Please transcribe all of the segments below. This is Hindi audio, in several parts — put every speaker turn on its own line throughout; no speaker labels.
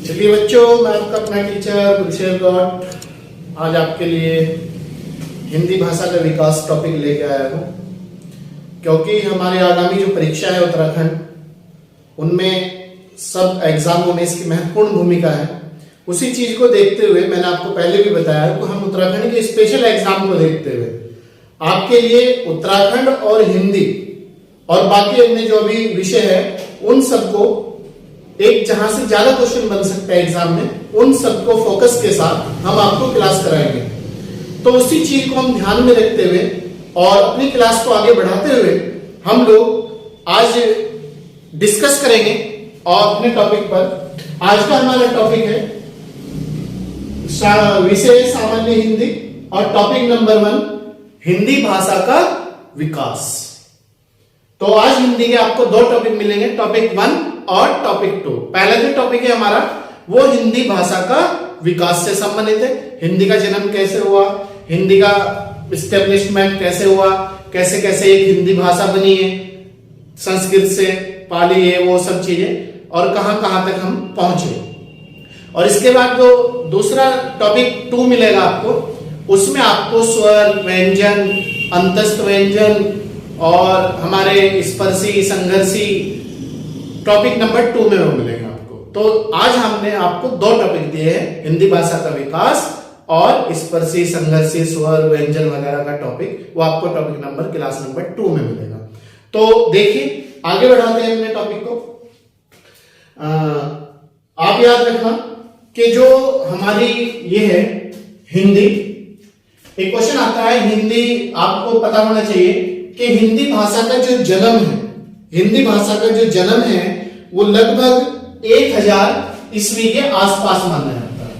चलिए बच्चों, मैं आपका अपना टीचर गुलशेर गौड आज आपके लिए हिंदी भाषा का विकास टॉपिक लेके आया हूँ। क्योंकि हमारे आगामी जो परीक्षा है उत्तराखंड, उनमें सब एग्जामों में इसकी महत्वपूर्ण भूमिका है। उसी चीज को देखते हुए मैंने आपको पहले भी बताया कि हम उत्तराखंड के स्पेशल एग्जाम को देखते हुए आपके लिए उत्तराखंड और हिंदी और बाकी अन्य जो भी विषय है उन सबको एक जहां से ज्यादा क्वेश्चन बन सकता है एग्जाम में, उन सबको फोकस के साथ हम आपको क्लास कराएंगे। तो उसी चीज को हम ध्यान में रखते हुए और अपनी क्लास को आगे बढ़ाते हुए हम लोग आज डिस्कस करेंगे और अपने टॉपिक पर। आज का हमारा टॉपिक है विषय सामान्य हिंदी और टॉपिक नंबर 1 हिंदी भाषा का विकास। तो आज हिंदी के आपको 2 टॉपिक मिलेंगे, टॉपिक 1 और टॉपिक 2। पहला जो टॉपिक है हमारा वो हिंदी भाषा का विकास से संबंधित है। हिंदी का जन्म कैसे हुआ, हिंदी का एस्टेब्लिशमेंट कैसे हुआ, कैसे कैसे एक हिंदी भाषा बनी है, संस्कृत से पाली है, वो सब चीजें और कहां कहां तक हम पहुंचे। और इसके बाद जो दूसरा टॉपिक 2 मिलेगा आपको, उसमें आपको स्वर, व्यंजन, अंतस्थ व्यंजन और हमारे स्पर्शी, संघर्षी टॉपिक नंबर 2 में वो मिलेगा आपको। तो आज हमने आपको 2 टॉपिक दिए हैं, हिंदी भाषा का विकास और स्पर्शी, संघर्षी, स्वर, व्यंजन वगैरह का टॉपिक, वो आपको टॉपिक नंबर क्लास नंबर 2 में मिलेगा। तो देखिए आगे बढ़ाते हैं अपने टॉपिक को। आप याद रखना कि जो हमारी ये है हिंदी, एक क्वेश्चन आता है हिंदी, आपको पता होना चाहिए कि हिंदी भाषा का जो जन्म है, हिंदी भाषा का जो जन्म है वो लगभग 1000 ईस्वी के आसपास माना जाता है।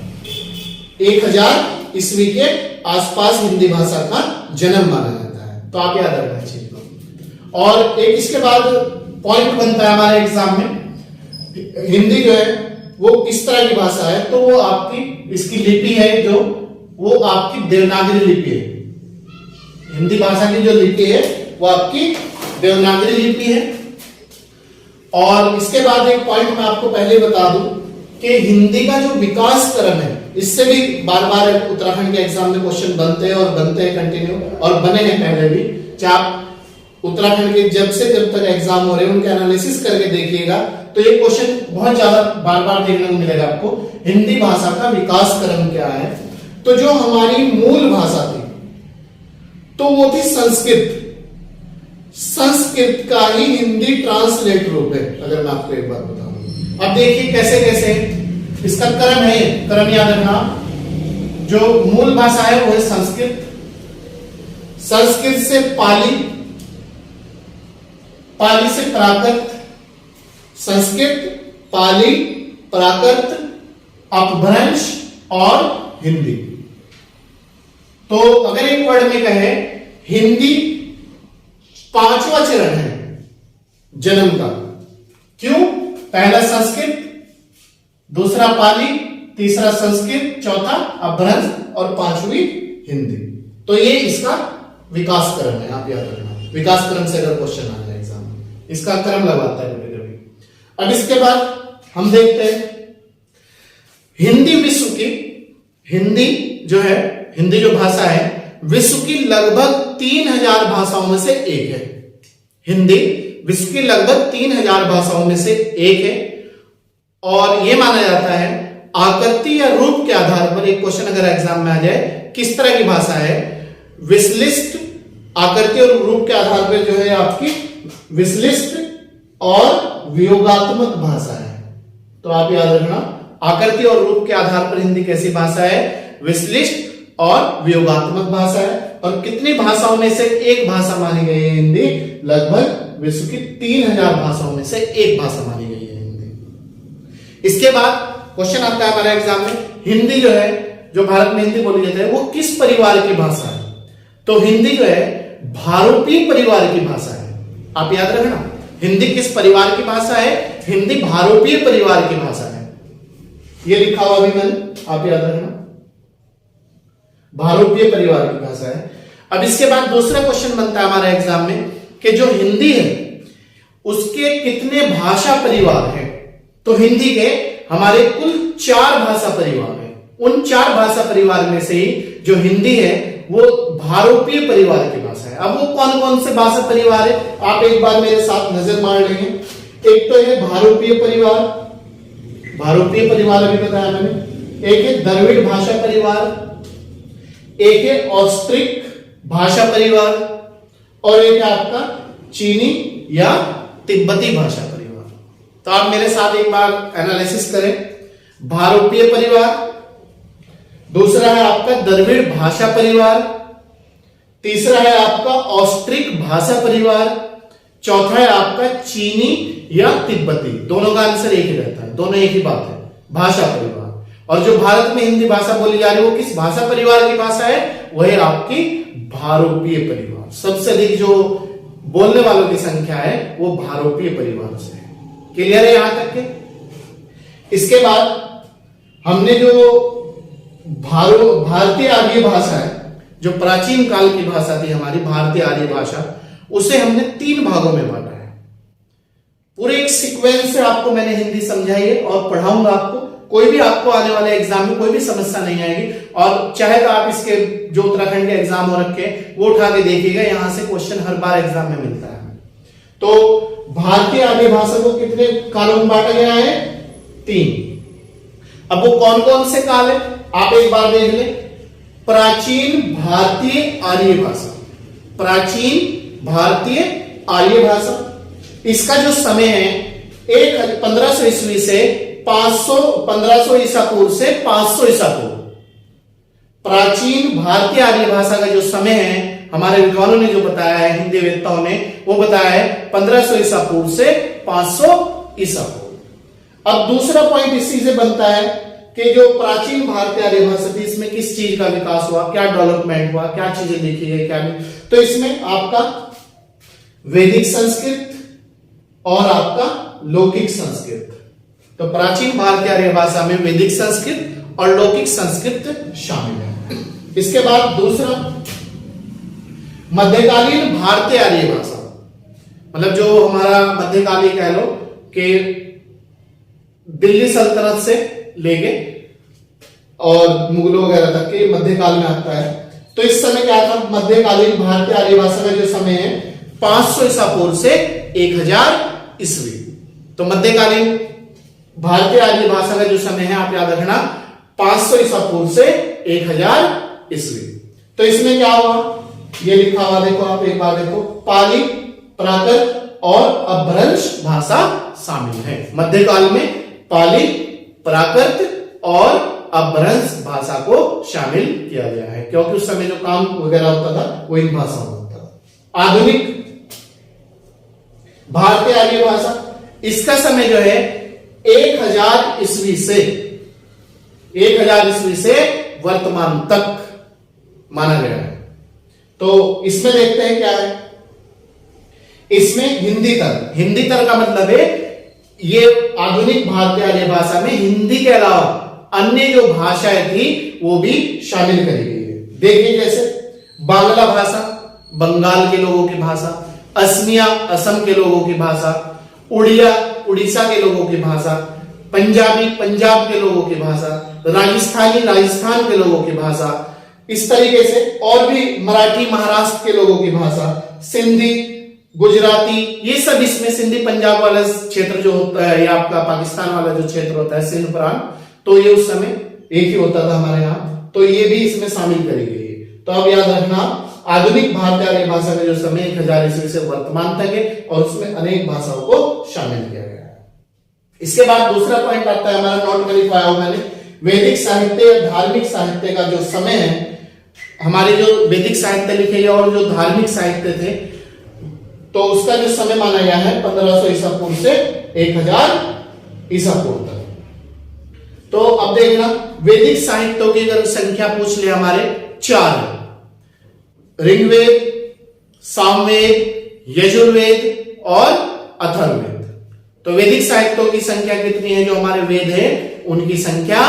1000 ईस्वी के आसपास हिंदी भाषा का जन्म माना जाता है। तो आप याद रखना चाहिए। और एक इसके बाद पॉइंट बनता है हमारे एग्जाम में, हिंदी जो है वो किस तरह की भाषा है, तो वो आपकी इसकी लिपि है जो वो आपकी देवनागरी लिपि है। हिंदी भाषा की जो लिपि है वो आपकी देवनागरी लिपि है। और इसके बाद एक पॉइंट मैं आपको पहले बता दूं कि हिंदी का जो विकास क्रम है, इससे भी बार बार उत्तराखंड के एग्जाम में क्वेश्चन बनते हैं और बनते हैं कंटिन्यू, और बने हैं पहले भी। चाहे आप उत्तराखंड के जब तक एग्जाम हो रहे हैं उनके एनालिसिस करके देखिएगा तो ये क्वेश्चन बहुत ज्यादा बार बार देखने को मिलेगा आपको। हिंदी भाषा का विकास क्रम क्या है? तो जो हमारी मूल भाषा थी तो वो थी संस्कृत। संस्कृत का ही हिंदी ट्रांसलेट रूप है, अगर मैं आपको एक बात बताऊं। अब देखिए कैसे कैसे इसका क्रम है, क्रम याद रखना। जो मूल भाषा है वो है संस्कृत, संस्कृत से पाली, पाली से प्राकृत, संस्कृत, पाली, प्राकृत, अपभ्रंश और हिंदी। तो अगर एक वर्ड में कहे हिंदी 5वां चरण है जन्म का। क्यों? पहला संस्कृत, दूसरा पाली, तीसरा संस्कृत, चौथा अपभ्रंश और 5वीं हिंदी। तो ये इसका विकास क्रम है, आप याद रखना। विकास क्रम से अगर क्वेश्चन आ जाए एग्जाम में, इसका क्रम लगवाता है कभी कभी। अब इसके बाद हम देखते हैं हिंदी विश्व की, हिंदी जो है, हिंदी जो भाषा है विश्व की लगभग 3000 भाषाओं में से एक है। हिंदी विश्व की लगभग 3000 भाषाओं में से एक है। और यह माना जाता है आकृति या रूप के आधार पर, एक क्वेश्चन अगर एग्जाम में आ जाए किस तरह की भाषा है, विश्लिष्ट, आकृति और रूप के आधार पर जो है आपकी विश्लिष्ट और वियोगात्मक भाषा है। तो आप याद रखना, आकृति और रूप के आधार पर हिंदी कैसी भाषा है? विश्लिष्ट और वियोगात्मक भाषा है। और कितनी भाषाओं में से एक भाषा मानी गई है हिंदी? लगभग विश्व की 3000 भाषाओं में से एक भाषा मानी गई है हिंदी। इसके बाद क्वेश्चन आता है हमारे एग्जाम में, हिंदी जो है, जो भारत में हिंदी बोली जाती है, वो किस परिवार की भाषा है? तो हिंदी जो है भारूपीय परिवार की भाषा है। आप याद रखना, हिंदी किस परिवार की भाषा है? हिंदी भारूपीय परिवार की भाषा है। ये लिखा हुआ भी मैंने, आप याद रखना, भारूपीय परिवार की भाषा है। अब इसके बाद दूसरा क्वेश्चन बनता है हमारे एग्जाम में कि जो हिंदी है उसके कितने भाषा परिवार हैं? तो हिंदी के हमारे कुल 4 भाषा परिवार है। उन 4 भाषा परिवार में से ही जो हिंदी है वो भारोपीय परिवार की भाषा है। अब वो कौन कौन से भाषा परिवार है, आप एक बार मेरे साथ नजर मार लेंगे। एक तो है भारोपीय परिवार, भारोपीय परिवार अभी बताया मैंने। एक है द्रविड़ भाषा परिवार, एक है ऑस्ट्रिक भाषा परिवार, और एक है आपका चीनी या तिब्बती भाषा परिवार। तो आप मेरे साथ एक बार एनालिसिस करें। भारोपीय परिवार, दूसरा है आपका द्रविड़ भाषा परिवार, तीसरा है आपका ऑस्ट्रिक भाषा परिवार, चौथा है आपका चीनी या तिब्बती। दोनों का आंसर एक ही रहता है, दोनों एक ही बात है, भाषा परिवार। और जो भारत में हिंदी भाषा बोली जा रही है वो किस भाषा परिवार की भाषा है, वह है आपकी भारोपीय परिवार। सबसे अधिक जो बोलने वालों की संख्या है वो भारोपीय परिवार से है। क्लियर है यहां तक के? इसके बाद हमने जो भारतीय आर्य भाषा है, जो प्राचीन काल की भाषा थी हमारी भारतीय आर्य भाषा, उसे हमने 3 भागों में बांटा है। पूरे एक सीक्वेंस से आपको मैंने हिंदी समझाई है और पढ़ाऊंगा आपको। कोई भी आपको आने वाले एग्जाम में कोई भी समस्या नहीं आएगी, और चाहे तो आप इसके जो उत्तराखंड के एग्जाम हो रखे वो उठा के देखिएगा, यहां से क्वेश्चन हर बार एग्जाम में मिलता है। तो भारतीय आर्य भाषा को कितने कालों में बांटा गया है? 3। अब वो कौन कौन से काल है आप एक बार देख लें। प्राचीन भारतीय आर्य भाषा, प्राचीन भारतीय आर्य भाषा, इसका जो समय है 1500 ईस्वी से 1500 ईसा पूर्व से 500 ईसा पूर्व। प्राचीन भारतीय आर्य भाषा का जो समय है हमारे विद्वानों ने जो बताया है, हिंदी वेत्ताओं ने वो बताया है 1500 ईसा पूर्व से 500 ईसा पूर्व। अब दूसरा पॉइंट इसी से बनता है कि जो प्राचीन भारतीय आर्य भाषा थी इसमें किस चीज का विकास हुआ, क्या डेवलपमेंट हुआ, क्या चीजें देखी गई, क्या नहीं। तो इसमें आपका वैदिक संस्कृत और आपका लौकिक संस्कृत। तो प्राचीन भारतीय आर्य भाषा में वैदिक संस्कृत और लौकिक संस्कृत शामिल है। इसके बाद दूसरा मध्यकालीन भारतीय आर्य भाषा, मतलब जो हमारा मध्यकालीन कह लो कि दिल्ली सल्तनत से लेके और मुगलों वगैरह तक के मध्यकाल में आता है। तो इस समय क्या था, मध्यकालीन भारतीय आर्य भाषा का जो समय है 500 ईसा पूर्व से 1000 ईस्वी। तो मध्यकालीन भारतीय आर्य भाषा का जो समय है आप याद रखना 500 ईसा पूर्व से 1000 ईस्वी। तो इसमें क्या हुआ, ये लिखा हुआ देखो, आप एक बार देखो, पाली, प्राकृत और अपभ्रंश भाषा शामिल है। मध्यकाल में पाली, प्राकृत और अपभ्रंश भाषा को शामिल किया गया है, क्योंकि उस समय जो काम वगैरह होता था वो इन भाषाओं में होता था। आधुनिक भारतीय आर्य भाषा, इसका समय जो है 1000 ईस्वी से 1000 ईस्वी से वर्तमान तक माना गया है। तो इसमें देखते हैं क्या है, इसमें हिंदी तर, हिंदी तर का मतलब है ये आधुनिक भारतीय आर्य भाषा में हिंदी के अलावा अन्य जो भाषाएं थी वो भी शामिल करी गई है। देखिए जैसे बांग्ला भाषा, बंगाल के लोगों की भाषा, असमिया, असम के लोगों की भाषा, उड़िया, उड़ीसा के लोगों की भाषा, पंजाबी, पंजाब के लोगों की भाषा, राजस्थानी, राजस्थान के लोगों की भाषा, इस तरीके से और भी मराठी, महाराष्ट्र के लोगों की भाषा, सिंधी, गुजराती, ये सब इसमें, सिंधी पंजाब वाला क्षेत्र जो होता है या आपका पाकिस्तान वाला जो क्षेत्र होता है सिंध प्रांत, तो ये उस समय एक ही होता था हमारे यहाँ, तो ये भी इसमें शामिल करी गई है। तो अब याद रखना आधुनिक भारतीय आर्य भाषा का जो समय 1000 ईस्वी से वर्तमान तक है और उसमें अनेक भाषाओं को शामिल किया गया है। इसके बाद दूसरा पॉइंट आता है हमारा, नोट कर पाया हूं मैंने, वैदिक साहित्य या धार्मिक साहित्य का जो समय है, हमारे जो वैदिक साहित्य लिखे गए और जो धार्मिक साहित्य थे तो उसका जो समय माना गया है 1500 ईसा पूर्व से 1000 ईसा पूर्व तक। तो अब देखना वैदिक साहित्यों की अगर संख्या पूछ ले हमारे 4 है, ऋग्वेद, सामवेद, यजुर्वेद और अथर्ववेद। तो वैदिक साहित्यों की संख्या कितनी है, जो हमारे वेद है उनकी संख्या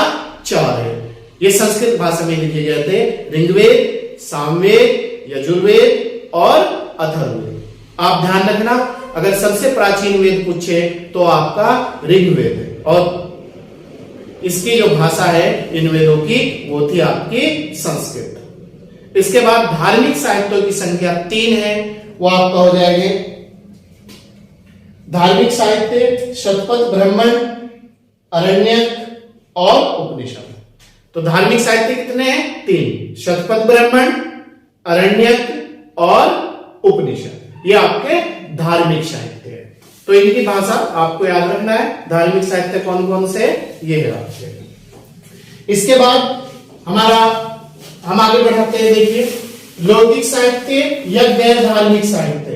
4 है। ये संस्कृत भाषा में लिखे गए थे, ऋग्वेद, सामवेद, यजुर्वेद और अथर्ववेद। आप ध्यान रखना अगर सबसे प्राचीन वेद पूछे तो आपका ऋग्वेद है और इसकी जो भाषा है इन वेदों की वो थी आपकी संस्कृत। इसके बाद धार्मिक साहित्यों की संख्या 3 है, वो आपका हो जाएंगे धार्मिक साहित्य, शतपथ ब्राह्मण, अरण्यक और उपनिषद। तो धार्मिक साहित्य कितने हैं? 3, शतपथ ब्राह्मण, अरण्यक और उपनिषद, ये आपके धार्मिक साहित्य है। तो इनकी भाषा आपको याद रखना है। धार्मिक साहित्य कौन कौन से? ये है आपके। इसके बाद हम आगे बढ़ाते हैं। देखिए लौकिक साहित्य या गैर धार्मिक साहित्य।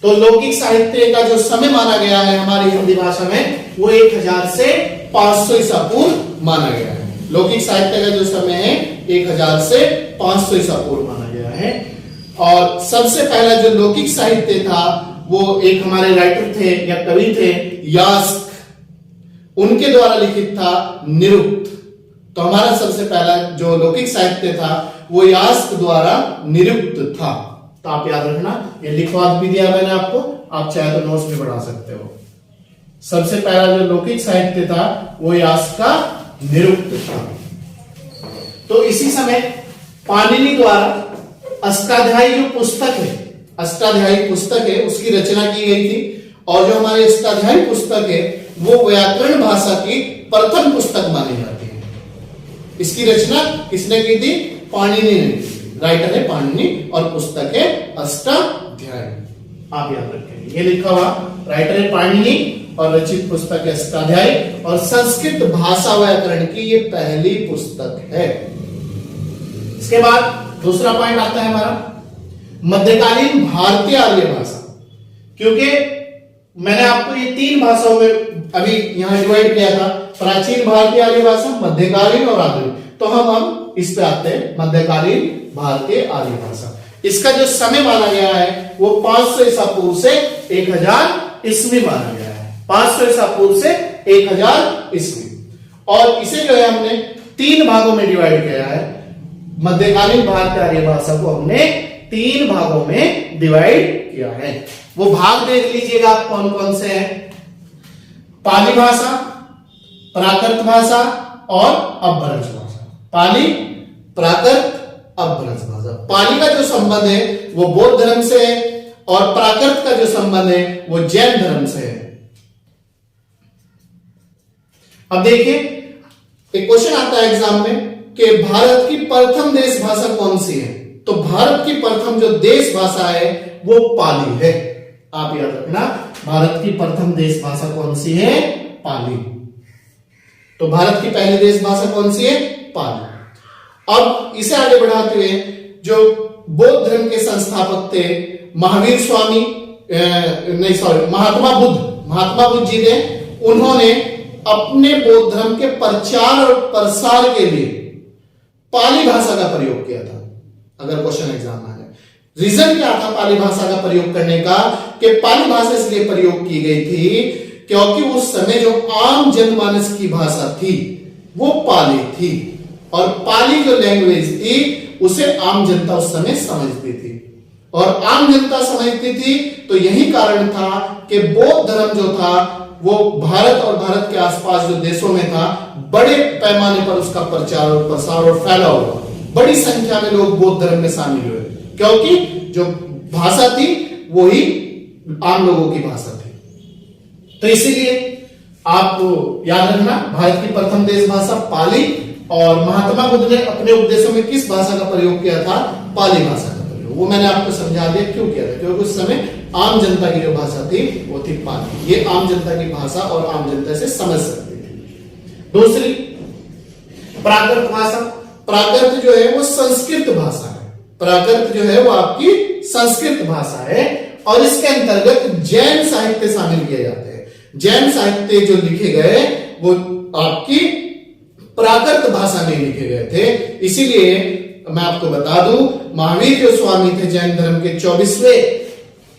तो लौकिक साहित्य का जो समय माना गया है हमारी हिंदी भाषा में वो 1000 से 500 ईसा पूर्व माना गया है। लौकिक साहित्य का जो समय है 1000 से 500 ईसा पूर्व माना गया है। और सबसे पहला जो लौकिक साहित्य था वो एक हमारे राइटर थे या कवि थे यास्क, उनके द्वारा लिखित था निरुक्त। तो हमारा सबसे पहला जो लौकिक साहित्य था वो यास्क द्वारा निरुक्त था। तो आप याद रखना, ये लिखवा भी दिया मैंने आपको, आप चाहे तो नोट्स में बढ़ा सकते हो। सबसे पहला जो लौकिक साहित्य था वो यास्क का निरुक्त था। तो इसी समय पाणिनि द्वारा अष्टाध्यायी जो पुस्तक है, अष्टाध्यायी पुस्तक है, उसकी रचना की गई थी। और जो हमारी अष्टाध्यायी पुस्तक है वो व्याकरण भाषा की प्रथम पुस्तक मानी जाती है। इसकी रचना किसने की थी? पाणिनि ने की। राइटर है पाणिनि और पुस्तक है अष्टाध्यायी। आप याद रखेंगे, ये लिखा हुआ राइटर है पाणिनि और रचित पुस्तक है अष्टाध्यायी और संस्कृत भाषा व्याकरण की ये पहली पुस्तक है। इसके बाद दूसरा पॉइंट आता है हमारा मध्यकालीन भारतीय आर्य भाषा। क्योंकि मैंने आपको ये 3 भाषाओं में अभी यहां डिवाइड किया था, प्राचीन भारतीय आर्य भाषा, मध्यकालीन और आधुनिक। तो हम इस पे आते हैं मध्यकालीन भारतीय आर्य भाषा। इसका जो समय माना गया है वो 500 ईसा पूर्व से 1000 ईस्वी माना गया है। 500 ईसा पूर्व से 1000 ईस्वी। और इसे जो है हमने 3 भागों में डिवाइड किया है। मध्यकालीन भारतीय आर्य भाषा को हमने 3 भागों में डिवाइड किया है। वो भाग देख लीजिएगा आप कौन कौन से हैं। पाली भाषा, प्राकृत भाषा और अपभ्रंश भाषा। पाली, प्राकृत, अपभ्रंश भाषा। पाली का जो संबंध है वो बौद्ध धर्म से है और प्राकृत का जो संबंध है वो जैन धर्म से है। अब देखिए एक क्वेश्चन आता है एग्जाम में कि भारत की प्रथम देश भाषा कौन सी है? तो भारत की प्रथम जो देश भाषा है वो पाली है। आप याद रखना, भारत की प्रथम देश भाषा कौन सी है? पाली। तो भारत की पहली देश भाषा कौन सी है? पाली। अब इसे आगे बढ़ाते हुए जो बौद्ध धर्म के संस्थापक थे महावीर स्वामी महात्मा बुद्ध जी थे, उन्होंने अपने बौद्ध धर्म के प्रचार और प्रसार के लिए पाली भाषा का प्रयोग किया था। अगर क्वेश्चन एग्जाम में आ जाए, रीजन क्या था पाली भाषा का प्रयोग करने का? कि पाली भाषा इसलिए प्रयोग की गई थी क्योंकि उस समय जो आम जनमानस की भाषा थी वो पाली थी और पाली जो लैंग्वेज थी उसे आम जनता उस समय समझती थी और आम जनता समझती थी। तो यही कारण था कि बौद्ध धर्म जो था वो भारत और भारत के आसपास जो देशों में था बड़े पैमाने पर उसका प्रचार और प्रसार और फैलाव हुआ। बड़ी संख्या में लोग बौद्ध धर्म में शामिल हुए क्योंकि जो भाषा थी वही आम लोगों की भाषा थी। तो इसीलिए आप याद रखना, भारत की प्रथम देश भाषा पाली और महात्मा बुद्ध ने अपने उपदेशों में किस भाषा का प्रयोग किया था? पाली भाषा का प्रयोग। वो मैंने आपको समझा दिया क्यों किया था, क्योंकि उस समय आम जनता की जो भाषा थी वो थी पाली। ये आम जनता की भाषा और आम जनता से समझ सकती थी। दूसरी प्राकृत भाषा। प्राकृत जो है वो संस्कृत भाषा है। प्राकृत जो है वो आपकी संस्कृत भाषा है और इसके अंतर्गत जैन साहित्य शामिल किए जाते हैं। जैन साहित्य जो लिखे गए वो आपकी प्राकृत भाषा में लिखे गए थे। इसीलिए मैं आपको बता दूं, महावीर जो स्वामी थे जैन धर्म के 24वें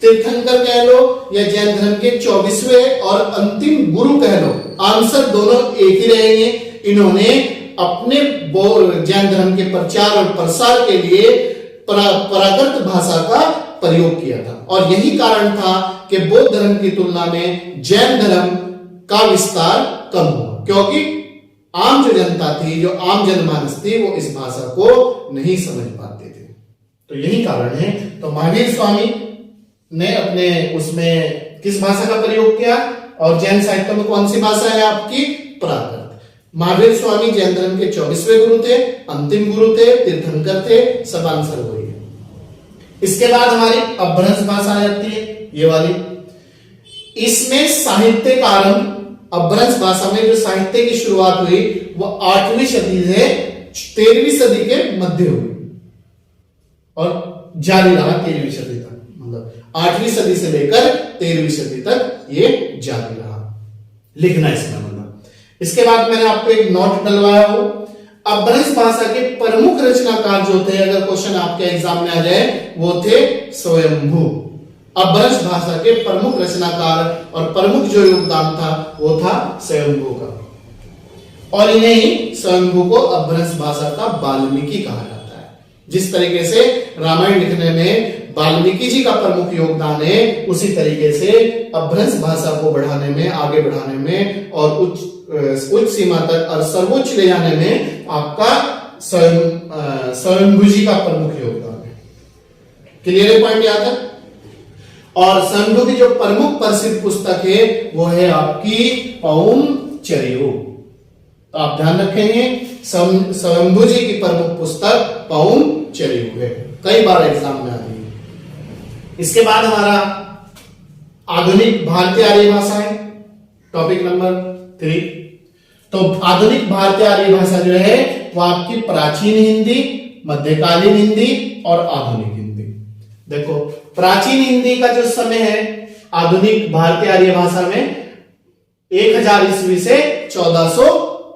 तीर्थंकर कह लो या जैन धर्म के 24वें और अंतिम गुरु कह लो, आंसर दोनों एक ही रहेंगे। इन्होंने अपने जैन धर्म के प्रचार और प्रसार के लिए प्राकृत भाषा का प्रयोग किया था और यही कारण था कि बौद्ध धर्म की तुलना में जैन धर्म का विस्तार कम हुआ क्योंकि आम जो जनता थी, जो आम जनमानस थी, वो इस भाषा को नहीं समझ पाते थे। तो यही कारण है। तो महावीर स्वामी ने अपने उसमें किस भाषा का प्रयोग किया, और जैन साहित्य में कौन सी भाषा है आपकी, प्राकृत। महावीर स्वामी जैन धर्म के 24वें गुरु थे, अंतिम गुरु थे, तीर्थंकर थे, सब आंसर वही है। इसके बाद हमारी अपभ्रंश भाषा आ जाती है, ये वाली। इसमें साहित्य का आरंभ, अपभ्रंश भाषा में जो साहित्य की शुरुआत हुई वो 8वीं सदी से 13वीं सदी के मध्य हुई और जारी रहा 13वीं सदी तक। मतलब 8वीं सदी से लेकर 13वीं सदी तक ये जारी रहा। लिखना इसका मतलब। इसके बाद मैंने आपको एक नोट डलवाया हो, अपभ्रंश भाषा के प्रमुख रचनाकार जो थे, अगर क्वेश्चन आपके एग्जाम में आ जाए, वो थे स्वयंभू। अपभ्रंश भाषा के प्रमुख रचनाकार और प्रमुख जो योगदान था वो था स्वयंभू का, और इन्हें ही स्वयंभू को अपभ्रंश भाषा का वाल्मीकि कहा जाता है। जिस तरीके से रामायण लिखने में वाल्मीकि जी का प्रमुख योगदान है, उसी तरीके से अपभ्रंश भाषा को बढ़ाने में, आगे बढ़ाने में और उच्च सीमा तक और सर्वोच्च ले जाने में आपका स्वयंभू जी का प्रमुख योगदान है। क्लियर पॉइंट याद है। और स्वयंभू की जो प्रमुख प्रसिद्ध पुस्तक है वो है आपकी पौमचर्यो। तो आप ध्यान रखेंगे, स्वयंभू जी की प्रमुख पुस्तक पौमचर्यो है, कई बार एग्जाम में आ रही है। इसके बाद हमारा आधुनिक भारतीय आर्य भाषा है, टॉपिक नंबर 3। तो आधुनिक भारतीय आर्य भाषा जो है वो आपकी प्राचीन हिंदी, मध्यकालीन हिंदी और आधुनिक हिंदी। देखो, प्राचीन हिंदी का जो समय है आधुनिक भारतीय आर्य भाषा में 1000 ईस्वी से 1400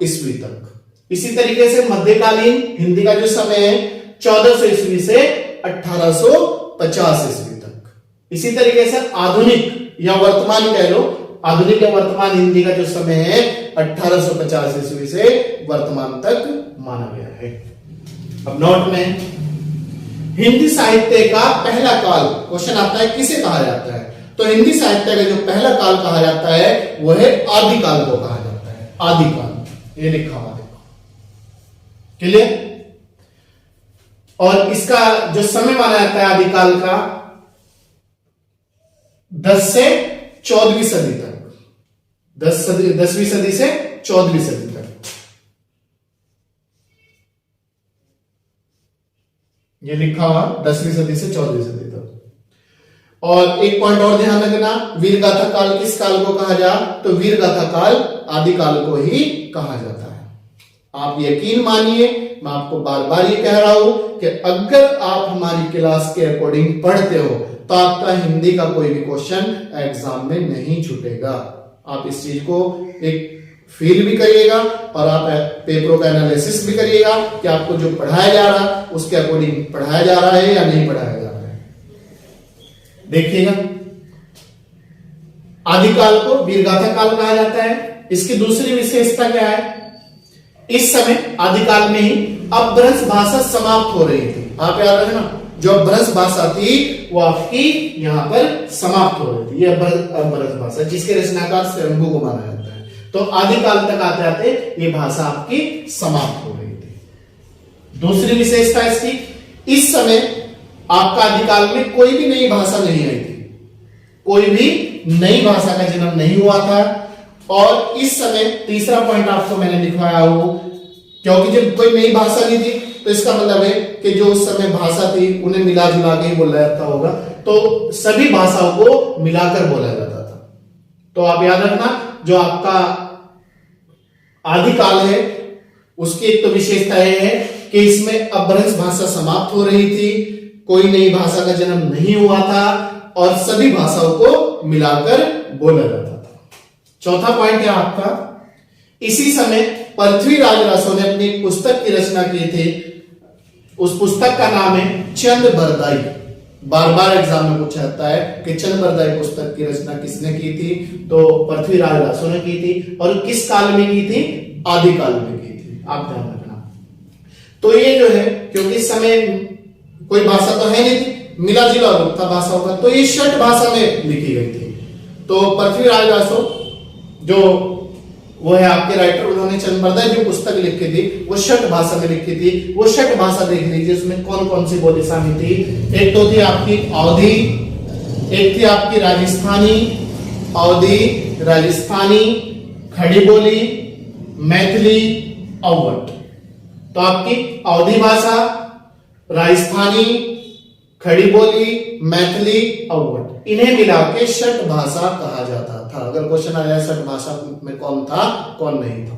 ईस्वी तक। इसी तरीके से मध्यकालीन हिंदी का जो समय है 1400 ईस्वी से 1850 ईस्वी तक। इसी तरीके से आधुनिक या वर्तमान कह लो, आधुनिक या वर्तमान हिंदी का जो समय है 1850 ईस्वी से वर्तमान तक माना गया है। अब नोट में हिंदी साहित्य का पहला काल क्वेश्चन आता है, किसे कहा जाता है? तो हिंदी साहित्य का जो पहला काल कहा जाता है वो है आदिकाल को कहा जाता है। आदिकाल ये लिखा हुआ देखो, क्लियर। और इसका जो समय माना जाता है आदिकाल का 10 से 14वीं सदी तक, 10वीं सदी से 14वीं सदी तक। ये लिखा हुआ 10वीं सदी से 14वीं सदी तक। और एक पॉइंट और ध्यान रखना, वीरगाथा काल किस काल को कहा जा? तो वीरगाथा काल आदिकाल को ही कहा जाता है। आप यकीन मानिए, मैं आपको बार बार ये कह रहा हूं कि अगर आप हमारी क्लास के अकॉर्डिंग पढ़ते हो तो आपका हिंदी का कोई भी क्वेश्चन एग्जाम में नहीं छूटेगा। आप इस चीज को एक फील भी करिएगा और आप पेपरों का एनालिसिस भी करिएगा कि आपको जो पढ़ाया जा रहा है उसके अकॉर्डिंग पढ़ाया जा रहा है या नहीं पढ़ाया जा रहा है। देखिएगा, आदिकाल को वीरगाथा काल कहा जाता है। इसकी दूसरी विशेषता क्या है? इस समय आदिकाल में ही अपभ्रंश भाषा समाप्त हो रही थी। आप याद रखना, जो अपभ्रंश भाषा थी वो आपकी यहां पर समाप्त हो रही थी। ये अपभ्रंश भाषा जिसके रचनाकार स्वयंभू को माना जाता है। तो आदिकाल तक आते आते ये भाषा आपकी समाप्त हो रही थी। दूसरी विशेषता इसकी, इस समय आपका आदिकाल में कोई भी नई भाषा नहीं आई थी, कोई भी नई भाषा का जन्म नहीं हुआ था। और इस समय तीसरा पॉइंट आपको मैंने लिखवाया हो, क्योंकि जब कोई नई भाषा नहीं थी तो इसका मतलब है कि जो उस समय भाषा थी उन्हें मिला जुला के ही बोला जाता होगा, तो सभी भाषाओं को मिलाकर बोला जाता था। तो आप याद रखना, जो आपका आदिकाल है उसकी एक तो विशेषता यह है कि इसमें अपभ्रंश भाषा समाप्त हो रही थी, कोई नई भाषा का जन्म नहीं हुआ था और सभी भाषाओं को मिलाकर बोला जाता था। चौथा पॉइंट है आपका, इसी समय पृथ्वीराज रासो ने अपनी पुस्तक की रचना की थी। उस पुस्तक का नाम है चंद बरदाई। बार बार एग्जाम में पूछा जाता है कि चंद बरदाई पुस्तक की रचना किसने की थी? तो पृथ्वीराज रासो ने की थी। और किस काल में की थी? आदिकाल में की थी। आप ध्यान रखना। तो ये जो है, क्योंकि इस समय कोई भाषा तो है नहीं थी, मिला जुला रूप था भाषाओं का, तो ये षट भाषा में लिखी गई थी। तो पृथ्वीराज रासो जो वो है आपके राइटर, उन्होंने इन्होंने चंद्रबरदाई जो पुस्तक लिखी थी वो शट भाषा में लिखी थी। वो शट भाषा देख लीजिए, उसमें कौन कौन सी बोली शामिल थी। एक तो थी आपकी अवधी, एक थी आपकी राजस्थानी, अवधी राजस्थानी, खड़ी बोली, मैथिली, अवध। तो आपकी अवधी भाषा, राजस्थानी, खड़ी बोली, मैथिली, अवध, इन्हें मिला के शट भाषा कहा जाता था। अगर क्वेश्चन आ जाए शट भाषा में कौन था कौन नहीं था,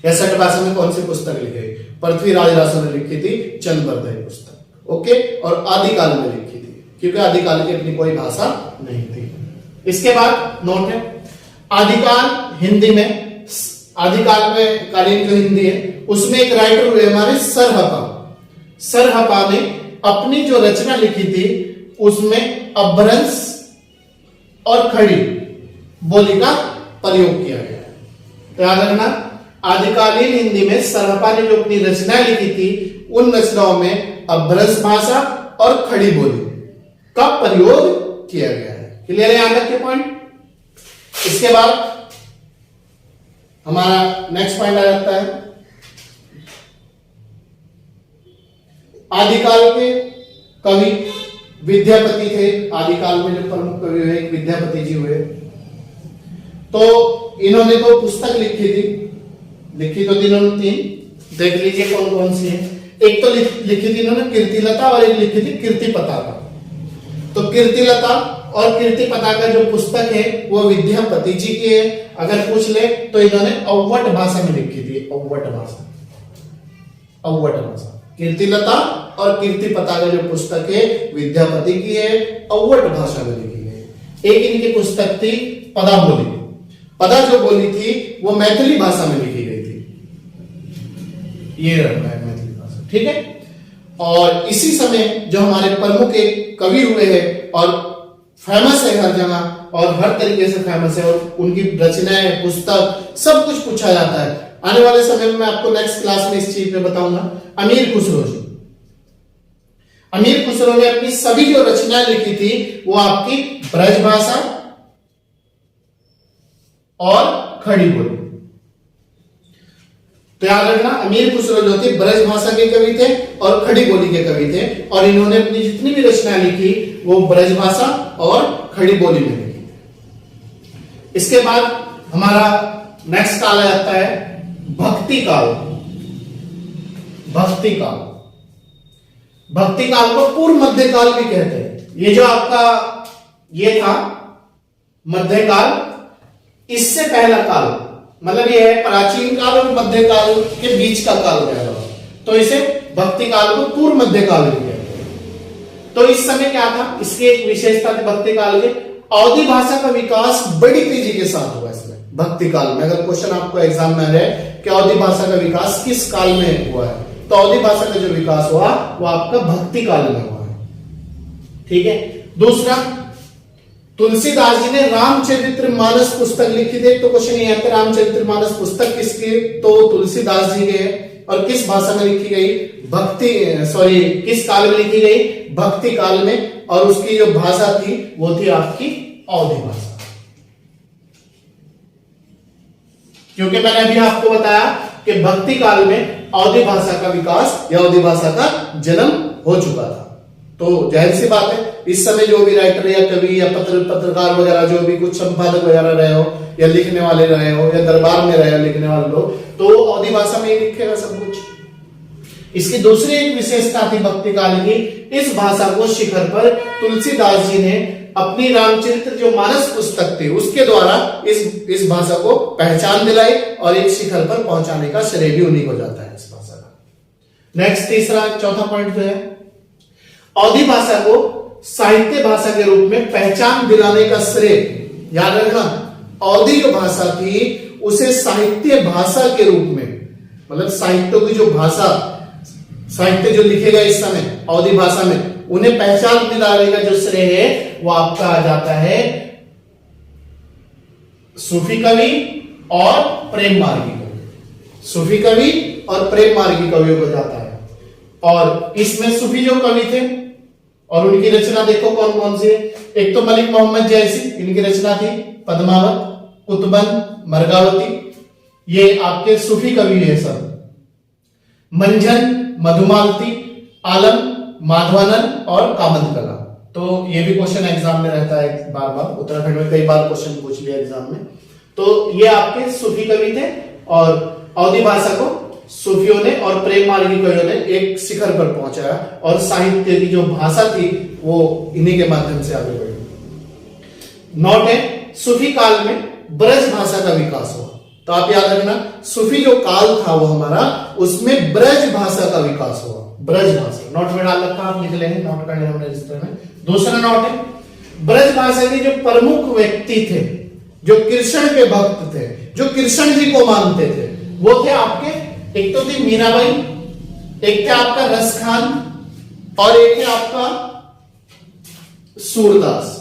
या शट भाषा में कौन सी पुस्तक लिखी गई, पृथ्वीराज रासो ने लिखी थी चंद्रबरदाई पुस्तक, ओके। और आदिकाल में लिखी थी, क्योंकि आदिकाल की अपनी कोई भाषा नहीं थी। इसके बाद नोट है, आदिकाल हिंदी में, आदिकाल में कालीन जो हिंदी है उसमें एक राइटर हुए हमारे सरहपा। सरहपा ने अपनी जो रचना लिखी थी उसमें अपभ्रंश और खड़ी बोली का प्रयोग किया गया है। तो याद रखना, आदिकालीन हिंदी में सरहपा ने जो अपनी रचनाएं लिखी थी उन रचनाओं में अपभ्रंश भाषा और खड़ी बोली का प्रयोग किया गया है। क्लियर है यहां तक के पॉइंट। इसके बाद हमारा नेक्स्ट पॉइंट आ जाता है, आदिकाल के कवि विद्यापति थे। आदिकाल में जो प्रमुख कवि हुए विद्यापति जी हुए। तो इन्होंने तो पुस्तक लिखी थी, लिखी तो इन्होंने 3, देख लीजिए कौन कौन सी है। एक तो लिखी थी इन्होंने कीर्तिलता और एक लिखी थी कीर्ति पताका। तो कीर्तिलता और कीर्ति पताका जो पुस्तक है वो विद्यापति जी की है। अगर पूछ ले तो इन्होंने अवध भाषा में लिखी थी, अवध भाषा, अवध भाषा। कीर्तिलता और कीर्ति पताका जो पुस्तक है विद्यापति की है, अवध भाषा में लिखी गई। एक इनकी पुस्तक थी पदा बोली। पदा जो बोली थी वो मैथिली भाषा में लिखी गई थी, ये रखना है मैथिली भाषा, ठीक है। और इसी समय जो हमारे प्रमुख एक कवि हुए हैं और फेमस है हर जगह और हर तरीके से फेमस है, और उनकी रचनाएं, पुस्तक, सब कुछ पूछा जाता है। आने वाले समय में मैं आपको नेक्स्ट क्लास में इस चीज पे बताऊंगा। अमीर खुसरो जी, अमीर खुसरो ने अपनी सभी जो रचनाएं लिखी थी वो आपकी ब्रज भाषा और खड़ी बोली। तो याद रखना, अमीर खुसरो जो थे ब्रज भाषा के कवि थे और खड़ी बोली के कवि थे, और इन्होंने अपनी जितनी भी रचनाएं लिखी वो ब्रज भाषा और खड़ी बोली में लिखी। इसके बाद हमारा नेक्स्ट काल आ जाता है भक्ति काल। भक्ति काल, भक्ति काल को पूर्व मध्य काल भी कहते हैं। ये जो आपका ये था मध्यकाल, इससे पहला काल, मतलब ये है प्राचीन काल और मध्य काल के बीच का काल कह रहा हूं, तो इसे भक्ति काल को पूर्व मध्य काल भी कहते हैं। तो इस समय क्या था, इसकी एक विशेषता थी भक्ति काल के, अवधी भाषा का विकास बड़ी तेजी के साथ हुआ इसमें भक्ति काल में। अगर क्वेश्चन आपको एग्जाम में रहे कि अवधी भाषा का विकास किस काल में हुआ है, तो अवधी भाषा का जो विकास हुआ वो आपका भक्ति काल में हुआ है, ठीक है। दूसरा, तुलसीदास जी ने रामचरितमानस पुस्तक लिखी थी। तो क्वेश्चन ये आता है रामचरितमानस पुस्तक किसकी, तो तुलसीदास जी के, और किस भाषा में लिखी गई, किस काल में लिखी गई, भक्ति काल में, और उसकी जो भाषा थी वो थी आपकी अवधी भाषा। क्योंकि मैंने अभी आपको बताया कि भक्ति काल में अवधी भाषा का विकास या अवधी भाषा का जन्म हो चुका था। तो जाहिर सी बात है इस समय जो भी राइटर या कवि या पत्रकार वगैरह जो भी कुछ संपादक वगैरह रहे हो या लिखने वाले रहे हो या दरबार में रहे हो लिखने वाले लोग, तो अवधी भाषा में ही लिखेगा सब कुछ। इसकी दूसरी एक विशेषता थी भक्ति काल की, इस भाषा को शिखर पर तुलसीदास जी ने अपनी रामचरित्र जो मानस पुस्तक थी उसके द्वारा इस भाषा को पहचान दिलाई और एक शिखर पर पहुंचाने का श्रेय भी उन्हीं को जाता है इस भाषा का। नेक्स्ट तीसरा चौथा पॉइंट जो है, अवधी भाषा को साहित्य भाषा के रूप में पहचान दिलाने का श्रेय, याद रखना, अवधी जो भाषा थी उसे साहित्य भाषा के रूप में, मतलब साहित्यों की जो भाषा, साहित्य जो लिखे गए इस समय अवधी भाषा में, उन्हें पहचान दिलाने का जो श्रेय है वो आपका आ जाता है सूफी कवि और प्रेम मार्गी कवि। सूफी कवि और प्रेम मार्गी कवियों को जाता है। और इसमें सूफी जो कवि थे और उनकी रचना देखो कौन कौन सी है। एक तो मलिक मोहम्मद जैसी, इनकी रचना थी पद्मावत, कुतुबन, मरगावती, ये आपके सूफी कवि है सब। मंझन, मधुमालती, आलम, माधवानंद और कामत कला। तो ये भी क्वेश्चन एग्जाम में रहता है बार बार, उत्तराखंड में कई बार क्वेश्चन पूछ लिया एग्जाम में। तो ये आपके सूफी कवि थे और अवधी भाषा को सूफियों ने और प्रेम मार्गी कवियों ने एक शिखर पर पहुंचाया और साहित्य की जो भाषा थी वो इन्हीं के माध्यम से आगे बढ़ी। नोट है, सूफी काल में ब्रज भाषा का विकास हुआ। तो आप याद रखना, सूफी जो काल था वो हमारा, उसमें ब्रज भाषा का विकास हुआ। ब्रज भाषा नोट में डाल रखा, आप लिख लेंगे, नोट कर लेंगे रजिस्टर में। दूसरा नोट है, ब्रज भाषा के जो प्रमुख व्यक्ति थे, जो कृष्ण के भक्त थे, जो कृष्ण जी को मानते थे, वो थे आपके, एक तो थी मीराबाई, एक थे आपका रस खान और एक थे आपका सूरदास।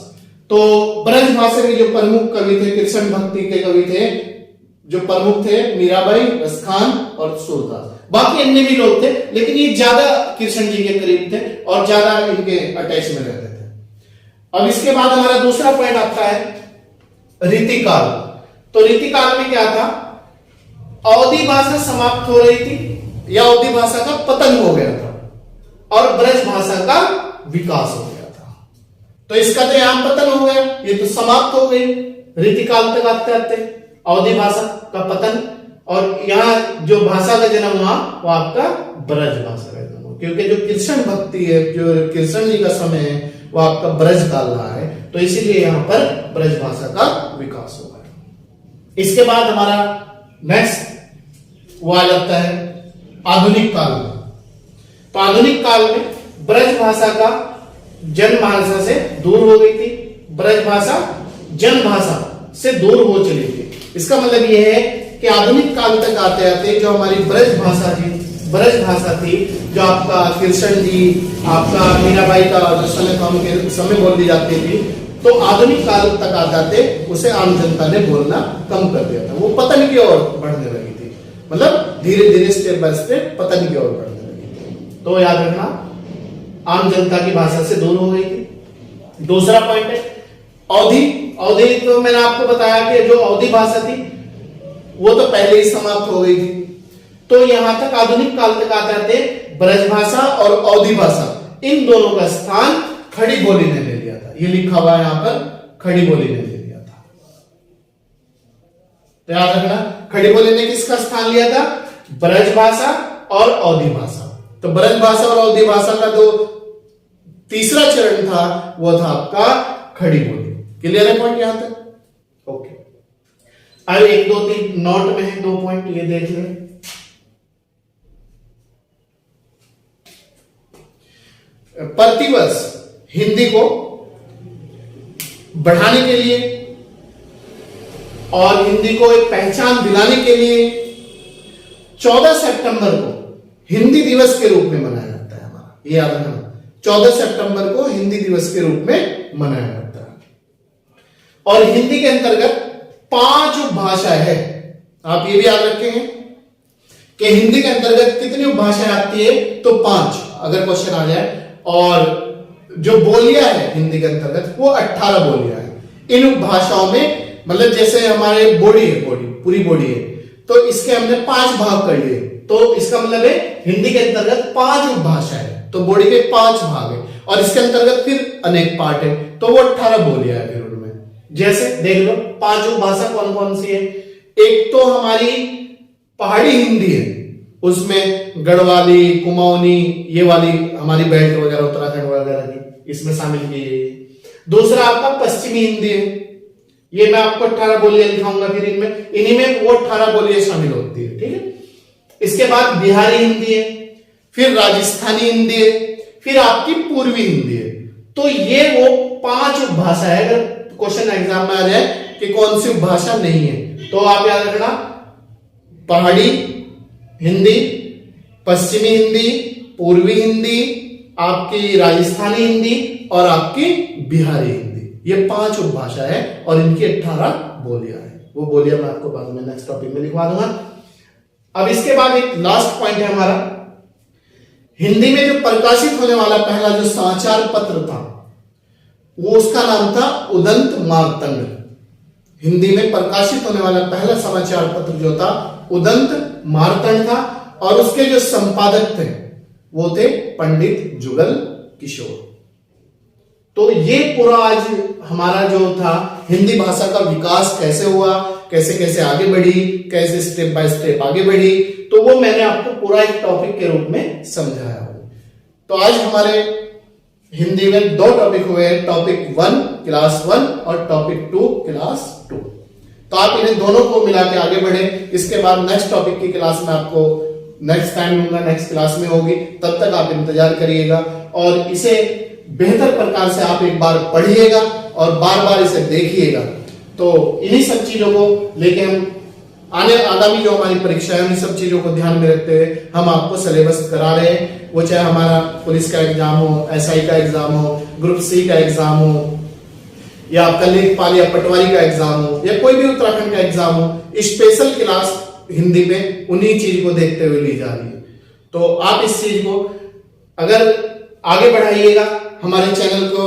तो ब्रज भाषा के जो प्रमुख कवि थे, कृष्ण भक्ति के कवि थे, जो प्रमुख थे मीराबाई, रस खान और सूरदास। बाकी अन्य भी लोग थे, लेकिन ये ज्यादा कृष्ण जी के करीब थे और ज्यादा इनके अटैच में रहते थे। अब इसके बाद हमारा दूसरा पॉइंट आता है रीतिकाल। तो रीतिकाल में क्या था, अवधी भाषा समाप्त हो रही थी या अवधी भाषा का पतन हो गया था और ब्रज भाषा का विकास हो गया था। तो इसका तो यहां पतन हो गया, ये तो समाप्त हो गई रीतिकाल तक आते आते, अवधी भाषा का पतन, और यहां जो भाषा का जन्म हुआ वो आपका ब्रज भाषा का जन्म हुआ, क्योंकि जो कृष्ण भक्ति है, जो कृष्ण जी का समय है, वो आपका ब्रज काल रहा है। तो इसीलिए यहां पर ब्रज भाषा का विकास हुआ है। इसके बाद हमारा नेक्स्ट वो आ जाता है आधुनिक काल में। तो आधुनिक काल में ब्रज भाषा का जन भाषा से दूर हो गई थी, ब्रज भाषा जन भाषा से दूर हो चली थी। इसका मतलब यह है कि आधुनिक काल तक आते आते जो हमारी ब्रज भाषा थी, जो आपका कृष्ण जी, आपका मीराबाई का जो समय बोल दी जाती थी, तो आधुनिक काल तक आते आते उसे आम जनता ने बोलना कम कर दिया था। वो पतन की ओर बढ़ने लगी थी, मतलब धीरे धीरे स्टेप बाय स्टेप पतन की ओर बढ़ने लगी थी। तो याद रखना, आम जनता की भाषा से दूर हो गई थी। दूसरा पॉइंट है अवधी। तो मैंने आपको बताया कि जो अवधी भाषा थी वो तो पहले ही समाप्त हो गई थी। तो यहां तक आधुनिक काल तक आते आते ब्रज भाषा और अवधी भाषा, इन दोनों का स्थान खड़ी बोली ने ले लिया था। ये लिखा हुआ है यहां पर, खड़ी बोली ने ले लिया था। तो याद रखना, खड़ी बोली ने किसका स्थान लिया था, ब्रज भाषा और अवधी भाषा। तो ब्रज भाषा और अवधी भाषा का जो तीसरा चरण था वो था आपका खड़ी बोली। क्लियर है पॉइंट यहां तक? ओके। अब 1 2 3 नोट में है 2 पॉइंट, ये देख लें। प्रतिवर्ष हिंदी को बढ़ाने के लिए और हिंदी को एक पहचान दिलाने के लिए 14 सितंबर को हिंदी दिवस के रूप में मनाया जाता है हमारा। ये याद रखना, 14 सितंबर को हिंदी दिवस के रूप में मनाया जाता है। और हिंदी के अंतर्गत 5 उपभाषाएं है। आप ये भी याद रखेंगे कि हिंदी के अंतर्गत कितनी उपभाषाएं आती है, तो 5 अगर क्वेश्चन आ जाए। और जो बोलियां है हिंदी के अंतर्गत वो 18 बोलियां है। इन उपभाषाओं में, मतलब जैसे हमारे बॉडी है, पूरी बॉडी है, तो इसके हमने 5 भाग कर लिए। तो इसका मतलब है हिंदी के अंतर्गत 5 उपभाषा है, तो बॉडी के 5 भाग है और इसके अंतर्गत फिर अनेक पार्ट है, तो वो 18 बोलियां है। फिर उनमें जैसे देख लो 5 उपभाषा कौन कौन सी है। एक तो हमारी पहाड़ी हिंदी है, उसमें गढ़वाली, कुमाऊनी, ये वाली हमारी बेल्ट वगैरह उत्तराखंड वगैरह की इसमें शामिल की है। दूसरा आपका पश्चिमी हिंदी है, ये मैं आपको 18 बोलियां लिखाऊंगा, फिर इन्हीं में वो 18 बोलियां शामिल होती है, ठीक है। इसके बाद बिहारी हिंदी है, फिर राजस्थानी हिंदी है, फिर आपकी पूर्वी हिंदी है। तो ये वो 5 उपभाषा है। अगर क्वेश्चन एग्जाम में आ जाए कि कौन सी उपभाषा नहीं है, तो आप याद रखना, पहाड़ी हिंदी, पश्चिमी हिंदी, पूर्वी हिंदी, आपकी राजस्थानी हिंदी और आपकी बिहारी हिंदी। ये 5 उपभाषा है और इनकी 18 बोलियां हैं। वो बोलियां मैं आपको बाद में नेक्स्ट टॉपिक में लिखवा दूंगा। अब इसके बाद एक लास्ट पॉइंट है हमारा, हिंदी में जो प्रकाशित होने वाला पहला जो समाचार पत्र था वो उसका नाम था उदंत मार्तंड। हिंदी में प्रकाशित होने वाला पहला समाचार पत्र जो था उदंत मार्तंड था, और उसके जो संपादक थे वो थे पंडित जुगल किशोर। तो ये पूरा आज हमारा जो था हिंदी भाषा का विकास कैसे हुआ, कैसे कैसे आगे बढ़ी, कैसे स्टेप बाय स्टेप आगे बढ़ी, तो वो मैंने आपको पूरा एक टॉपिक के रूप में समझाया हूं। तो आज हमारे हिंदी में 2 टॉपिक हुए हैं, टॉपिक 1 क्लास 1 और टॉपिक 2 क्लास 2। तो आप इन्हें दोनों को मिला के आगे बढ़े। इसके बाद नेक्स्ट टॉपिक की क्लास में आपको नेक्स्ट टाइम लूंगा, नेक्स्ट क्लास में होगी, तब तक आप इंतजार करिएगा और इसे बेहतर प्रकार से आप एक बार पढ़िएगा और बार बार इसे देखिएगा। तो इन्हीं सब चीजों को लेके हम आगामी जो हमारी परीक्षा है उन सब चीजों को ध्यान में रखते हुए हम आपको सिलेबस करा रहे हैं। वो चाहे हमारा पुलिस का एग्जाम हो, एसआई का एग्जाम हो, ग्रुप सी का एग्जाम हो, या आपका लेखपाल या पटवारी का एग्जाम हो, या कोई भी उत्तराखंड का एग्जाम हो, स्पेशल क्लास हिंदी में उन्हीं चीज को देखते हुए ली जा रही है। तो आप इस चीज को अगर आगे बढ़ाइएगा, हमारे चैनल को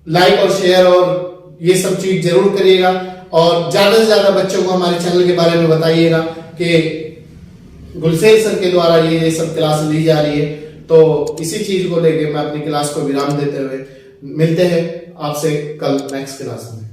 लाइक और शेयर और ये सब चीज जरूर करिएगा, और ज्यादा से ज्यादा बच्चों को हमारे चैनल के बारे में बताइएगा कि गुलसेर सर के द्वारा ये सब क्लास ली जा रही है। तो इसी चीज को लेके मैं अपनी क्लास को विराम देते हुए मिलते हैं आपसे कल नेक्स्ट क्लास में।